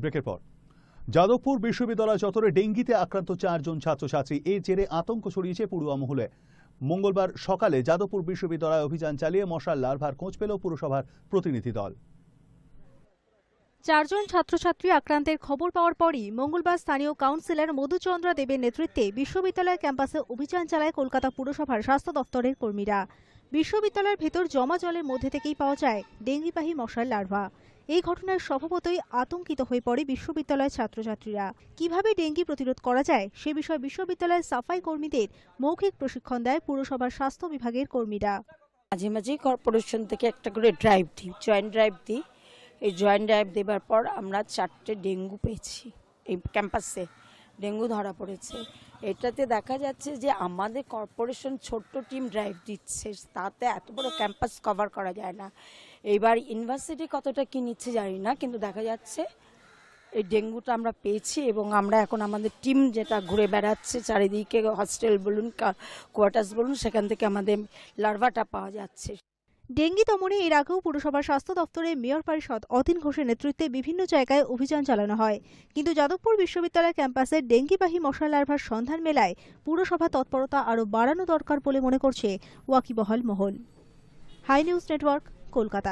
ব্রেকের পর যাদবপুর বিশ্ববিদ্যালয় চত্বরে ডেঙ্গিতে আক্রান্ত 4 জন ছাত্রছাত্রী। এর জেরে আতঙ্ক ছড়িয়েছে পড়ুয়া মহলে। মঙ্গলবার সকালে যাদবপুর বিশ্ববিদ্যালয়ে অভিযান চালিয়ে মশার লার্ভার খোঁজ পেল পুরসভার প্রতিনিধি দল। 4 জন ছাত্রছাত্রী আক্রান্তের খবর পাওয়ার পরই মঙ্গলবার স্থানীয় কাউন্সিলর মধুচন্দ্রা দেবের নেতৃত্বে বিশ্ববিদ্যালয় ক্যাম্পাসে অভিযান চালায় কলকাতা পুরসভার স্বাস্থ্য দপ্তরের কর্মীরা। বিশ্ববিদ্যালয়ের ভেতর জমা জলের মধ্যে থেকেই পাওয়া যায় ডেঙ্গিবাহী মশার লার্ভা। এই ঘটনায় স্বভাবতই আতঙ্কিত হয়ে পড়ে বিশ্ববিদ্যালয়ের ছাত্রছাত্রীরা। কিভাবে ডেঙ্গি প্রতিরোধ করা যায় সে বিষয়ে বিশ্ববিদ্যালয়ের সাফাই কর্মীদের মৌখিক প্রশিক্ষণ দেয় পুরসভার স্বাস্থ্য বিভাগের কর্মীরা। মাঝে মাঝে কর্পোরেশন থেকে একটা করে ড্রাইভ দিই, জয়েন্ট ড্রাইভ দিই। এই জয়েন্ট ড্রাইভ দেবার পর আমরা 4টে ডেঙ্গু পেয়েছি। এই ক্যাম্পাসে ডেঙ্গু ধরা পড়েছে। এটাতে দেখা যাচ্ছে যে আমাদের কর্পোরেশন ছোট্ট টিম ড্রাইভ দিচ্ছে, তাতে এত বড় ক্যাম্পাস কভার করা যায় না। এইবার ইউনিভার্সিটি কতটা কি নিচ্ছে জানি না, কিন্তু দেখা যাচ্ছে এই ডেঙ্গুটা আমরা পেয়েছি এবং আমরা এখন আমাদের টিম যেটা ঘুরে বেড়াচ্ছে চারিদিকে, হস্টেল বলুন কোয়ার্টার্স বলুন, সেখান থেকে আমাদের লার্ভাটা পাওয়া যাচ্ছে। ডেঙ্গি দমনে এর আগেও পুরসভার স্বাস্থ্য দপ্তরের মেয়র পরিষদ অতীন ঘোষের নেতৃত্বে বিভিন্ন জায়গায় অভিযান চালানো হয়, কিন্তু যাদবপুর বিশ্ববিদ্যালয় ক্যাম্পাসে ডেঙ্গিবাহী মশার লার্ভার সন্ধান মেলায় পুরসভা তৎপরতা আরও বাড়ানো দরকার বলে মনে করছে ওয়াকিবহাল মহল। Hi news network, Kolkata.